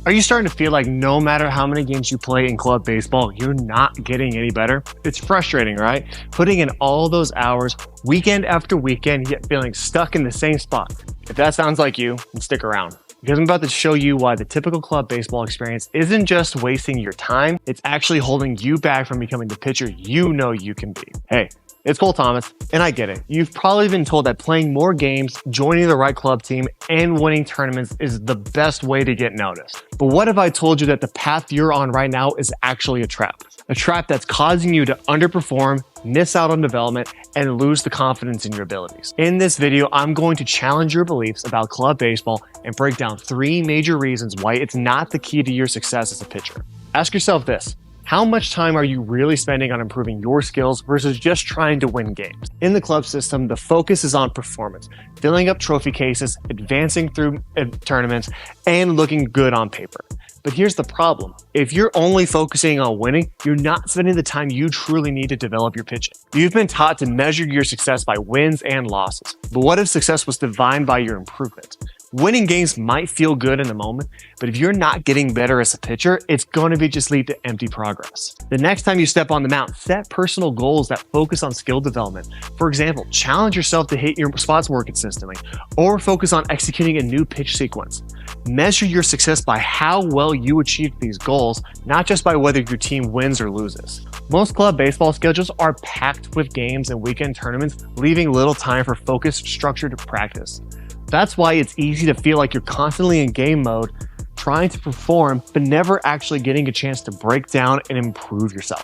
Are you starting to feel like no matter how many games you play in club baseball, you're not getting any better? It's frustrating, right? Putting in all those hours, weekend after weekend, yet feeling stuck in the same spot. If that sounds like you, then stick around. Because I'm about to show you why the typical club baseball experience isn't just wasting your time, it's actually holding you back from becoming the pitcher you know you can be. Hey, it's Cole Thomas, and I get it. You've probably been told that playing more games, joining the right club team, and winning tournaments is the best way to get noticed. But what if I told you that the path you're on right now is actually a trap? A trap that's causing you to underperform, miss out on development, and lose the confidence in your abilities. In this video, I'm going to challenge your beliefs about club baseball and break down 3 major reasons why it's not the key to your success as a pitcher. Ask yourself this. How much time are you really spending on improving your skills versus just trying to win games? In the club system, the focus is on performance, filling up trophy cases, advancing through tournaments, and looking good on paper. But here's the problem. If you're only focusing on winning, you're not spending the time you truly need to develop your pitching. You've been taught to measure your success by wins and losses. But what if success was defined by your improvement? Winning games might feel good in the moment, but if you're not getting better as a pitcher, it's going to just lead to empty progress. The next time you step on the mound, set personal goals that focus on skill development. For example, challenge yourself to hit your spots more consistently, or focus on executing a new pitch sequence. Measure your success by how well you achieved these goals, not just by whether your team wins or loses. Most club baseball schedules are packed with games and weekend tournaments, leaving little time for focused, structured practice. That's why it's easy to feel like you're constantly in game mode, trying to perform, but never actually getting a chance to break down and improve yourself.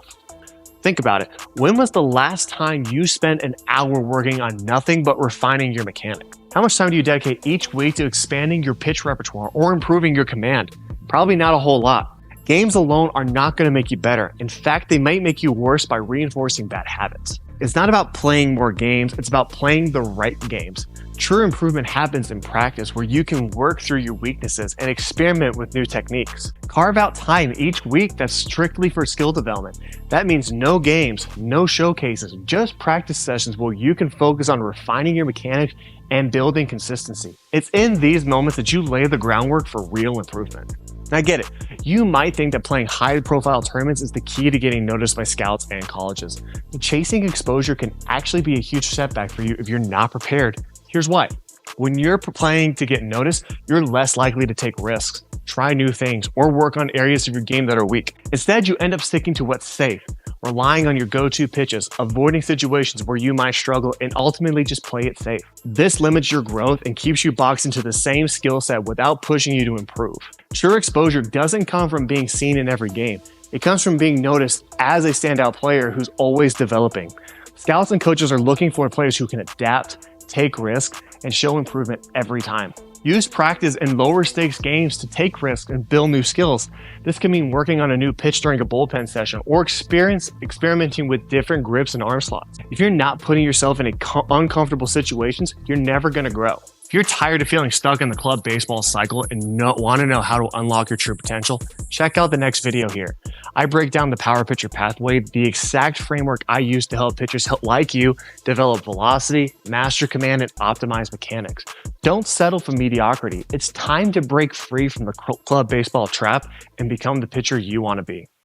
Think about it. When was the last time you spent an hour working on nothing but refining your mechanic? How much time do you dedicate each week to expanding your pitch repertoire or improving your command? Probably not a whole lot. Games alone are not going to make you better. In fact, they might make you worse by reinforcing bad habits. It's not about playing more games, it's about playing the right games. True improvement happens in practice where you can work through your weaknesses and experiment with new techniques. Carve out time each week that's strictly for skill development. That means no games, no showcases, just practice sessions where you can focus on refining your mechanics and building consistency. It's in these moments that you lay the groundwork for real improvement. Now, I get it. You might think that playing high-profile tournaments is the key to getting noticed by scouts and colleges. But chasing exposure can actually be a huge setback for you if you're not prepared. Here's why. When you're playing to get noticed, you're less likely to take risks, try new things, or work on areas of your game that are weak. Instead, you end up sticking to what's safe, relying on your go-to pitches, avoiding situations where you might struggle, and ultimately just play it safe. This limits your growth and keeps you boxed into the same skill set without pushing you to improve. True exposure doesn't come from being seen in every game. It comes from being noticed as a standout player who's always developing. Scouts and coaches are looking for players who can adapt, take risks, and show improvement every time. Use practice in lower stakes games to take risks and build new skills. This can mean working on a new pitch during a bullpen session or experimenting with different grips and arm slots. If you're not putting yourself in uncomfortable situations, you're never going to grow. If you're tired of feeling stuck in the club baseball cycle and want to know how to unlock your true potential, check out the next video here. I break down the power pitcher pathway, the exact framework I use to help pitchers like you develop velocity, master command, and optimize mechanics. Don't settle for mediocrity. It's time to break free from the club baseball trap and become the pitcher you want to be.